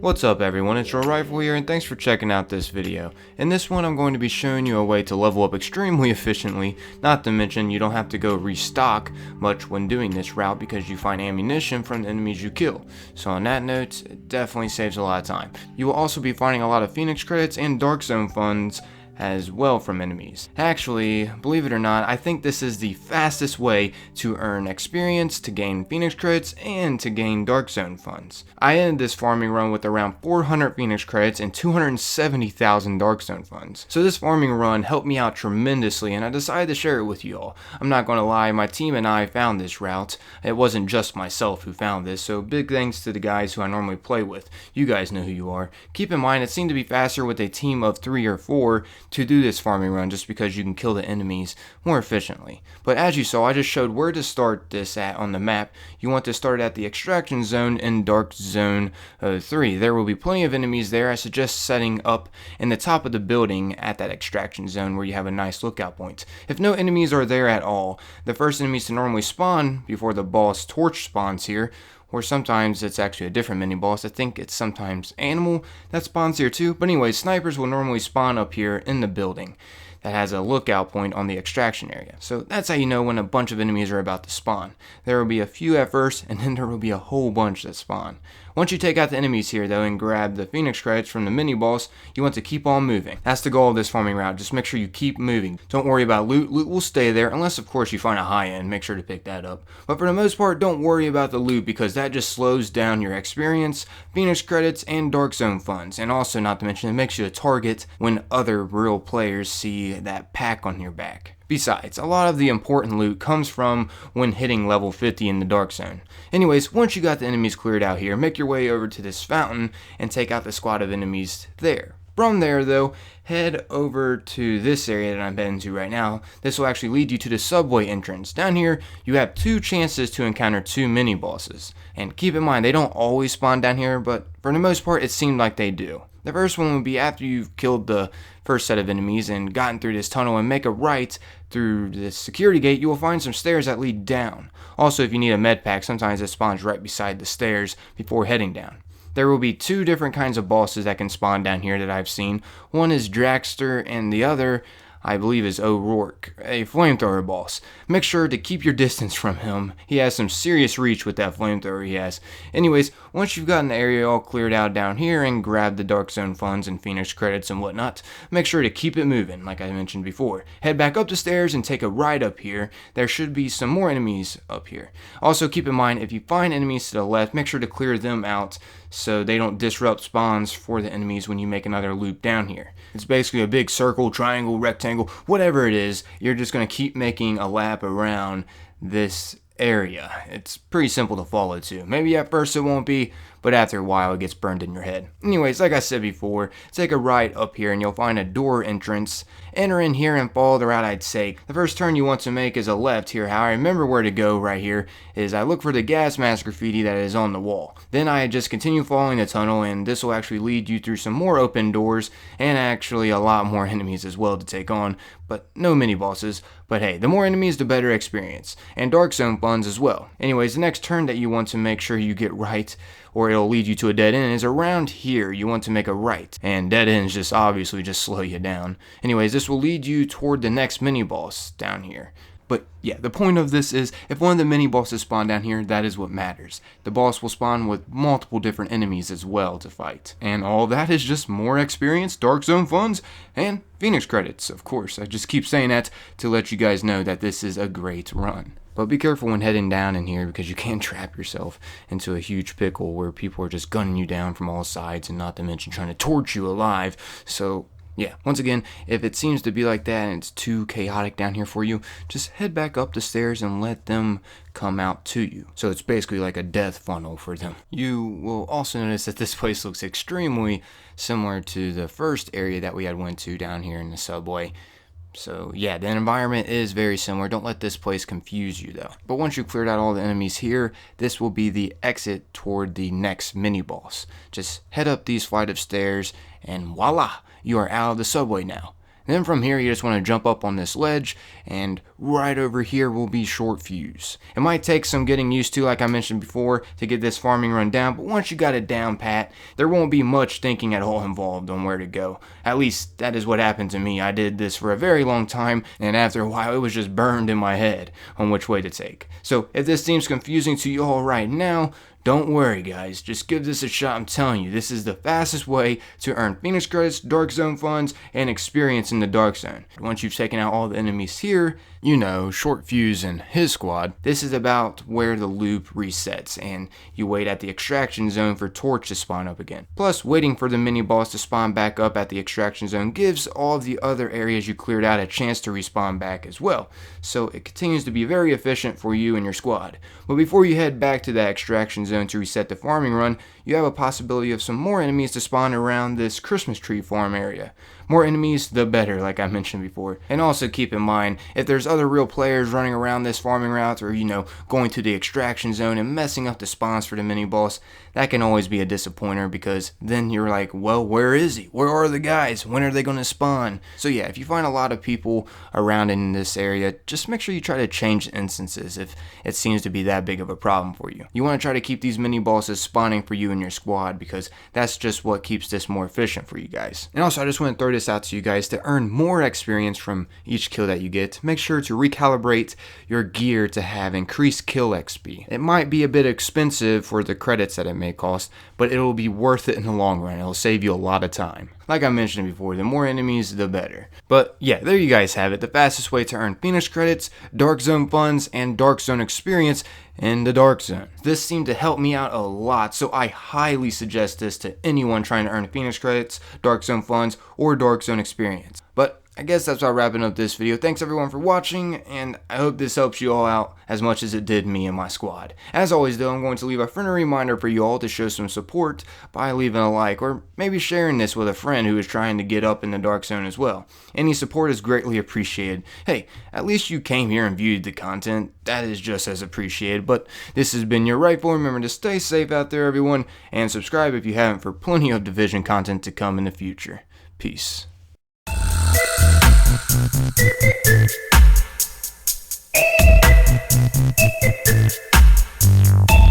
What's up everyone, it's your Rifle here and thanks for checking out this video. In this one I'm going to be showing you a way to level up extremely efficiently, not to mention you don't have to go restock much when doing this route because you find ammunition from the enemies you kill. So on that note, it definitely saves a lot of time. You will also be finding a lot of Phoenix credits and Dark Zone funds as well from enemies. Actually, believe it or not, I think this is the fastest way to earn experience, to gain Phoenix credits, and to gain Dark Zone funds. I ended this farming run with around 400 Phoenix credits and 270,000 Dark Zone funds. So this farming run helped me out tremendously and I decided to share it with you all. I'm not going to lie, my team and I found this route. It wasn't just myself who found this, so big thanks to the guys who I normally play with. You guys know who you are. Keep in mind, it seemed to be faster with a team of 3 or 4 to do this farming run just because you can kill the enemies more efficiently. But as you saw, I just showed where to start this at on the map. You want to start at the extraction zone in Dark Zone 3. There will be plenty of enemies there. I suggest setting up in the top of the building at that extraction zone where you have a nice lookout point. If no enemies are there at all, the first enemies to normally spawn before the boss Torch spawns here, or sometimes it's actually a different mini boss. I think it's sometimes Animal that spawns here too. But anyway, snipers will normally spawn up here in the building that has a lookout point on the extraction area. So that's how you know when a bunch of enemies are about to spawn. There will be a few at first, and then there will be a whole bunch that spawn. Once you take out the enemies here though and grab the Phoenix credits from the mini boss, you want to keep on moving. That's the goal of this farming route. Just make sure you keep moving. Don't worry about loot. Loot will stay there unless of course you find a high end. Make sure to pick that up. But for the most part, don't worry about the loot because that just slows down your experience, Phoenix credits, and Dark Zone funds. And also, not to mention, it makes you a target when other real players see that pack on your back. Besides, a lot of the important loot comes from when hitting level 50 in the Dark Zone. Anyways, once you got the enemies cleared out here, make your way over to this fountain and take out the squad of enemies there. From there though, head over to this area that I'm heading to right now. This will actually lead you to the subway entrance. Down here, you have 2 chances to encounter 2 mini bosses. And keep in mind, they don't always spawn down here, but for the most part, it seemed like they do. The first one would be after you've killed the first set of enemies and gotten through this tunnel and make a right through this security gate, you will find some stairs that lead down. Also, if you need a med pack, sometimes it spawns right beside the stairs before heading down. There will be 2 different kinds of bosses that can spawn down here that I've seen. One is Dragster and the other, I believe, is O'Rourke, a flamethrower boss. Make sure to keep your distance from him. He has some serious reach with that flamethrower he has. Anyways, once you've gotten the area all cleared out down here and grabbed the Dark Zone funds and Phoenix credits and whatnot, make sure to keep it moving, like I mentioned before. Head back up the stairs and take a right up here. There should be some more enemies up here. Also, keep in mind, if you find enemies to the left, make sure to clear them out so they don't disrupt spawns for the enemies when you make another loop down here. It's basically a big circle, triangle, rectangle, whatever it is. You're just going to keep making a lap around this area. It's pretty simple to follow too. Maybe at first it won't be, but after a while it gets burned in your head. Anyways, like I said before, take a right up here and you'll find a door entrance. Enter in here and follow the route I'd take. The first turn you want to make is a left here. How I remember where to go right here is I look for the gas mask graffiti that is on the wall. Then I just continue following the tunnel and this will actually lead you through some more open doors and actually a lot more enemies as well to take on, but no mini bosses. But hey, the more enemies the better experience, and Dark Zone funds as well. Anyways, the next turn that you want to make sure you get right, or it'll lead you to a dead end, is around here. You want to make a right, and dead ends just obviously just slow you down. Anyways, this will lead you toward the next mini boss down here. But yeah, the point of this is, if one of the mini bosses spawn down here, that is what matters. The boss will spawn with multiple different enemies as well to fight. And all that is just more experience, Dark Zone funds, and Phoenix credits, of course. I just keep saying that to let you guys know that this is a great run. But be careful when heading down in here because you can trap yourself into a huge pickle where people are just gunning you down from all sides and not to mention trying to torch you alive. So yeah, once again, if it seems to be like that and it's too chaotic down here for you, just head back up the stairs and let them come out to you. So it's basically like a death funnel for them. You will also notice that this place looks extremely similar to the first area that we had went to down here in the subway. So yeah, the environment is very similar. Don't let this place confuse you though. But once you've cleared out all the enemies here, this will be the exit toward the next mini boss. Just head up these flight of stairs and voila, you are out of the subway now. Then from here, you just want to jump up on this ledge and right over here will be short fuse. It might take some getting used to, like I mentioned before, to get this farming run down, but once you got it down pat, there won't be much thinking at all involved on where to go. At least that is what happened to me. I did this for a very long time, and after a while it was just burned in my head on which way to take. So if this seems confusing to you all right now, don't worry guys, just give this a shot. I'm telling you, this is the fastest way to earn Phoenix credits, Dark Zone funds, and experience in the Dark Zone. Once you've taken out all the enemies here, you know, Short Fuse and his squad, this is about where the loop resets, and you wait at the extraction zone for Torch to spawn up again. Plus, waiting for the mini boss to spawn back up at the extraction zone gives all of the other areas you cleared out a chance to respawn back as well. So it continues to be very efficient for you and your squad. But before you head back to that extraction zone to reset the farming run, you have a possibility of some more enemies to spawn around this Christmas tree farm area. More enemies, the better, like I mentioned before. And also keep in mind, if there's other real players running around this farming route, or going to the extraction zone and messing up the spawns for the mini boss, that can always be a disappointer, because then you're like, well, where is he? Where are the guys? When are they going to spawn? So yeah, if you find a lot of people around in this area, just make sure you try to change instances if it seems to be that big of a problem for you. You want to try to keep these mini bosses spawning for you and your squad, because that's just what keeps this more efficient for you guys. And also, I just want to throw this out to you guys: to earn more experience from each kill that you get, make sure to recalibrate your gear to have increased kill XP. It might be a bit expensive for the credits that it may cost, but it will be worth it in the long run. It'll save you a lot of time. Like I mentioned before, the more enemies, the better. But yeah, there you guys have it. The fastest way to earn Phoenix credits, Dark Zone funds, and Dark Zone experience in the Dark Zone. This seemed to help me out a lot, so I highly suggest this to anyone trying to earn Phoenix credits, Dark Zone funds, or Dark Zone experience. But I guess that's about wrapping up this video. Thanks everyone for watching, and I hope this helps you all out as much as it did me and my squad. As always though, I'm going to leave a friendly reminder for you all to show some support by leaving a like, or maybe sharing this with a friend who is trying to get up in the Dark Zone as well. Any support is greatly appreciated. Hey, at least you came here and viewed the content. That is just as appreciated. But this has been your Rightful. Remember to stay safe out there everyone, and subscribe if you haven't for plenty of Division content to come in the future. Peace. Thank you.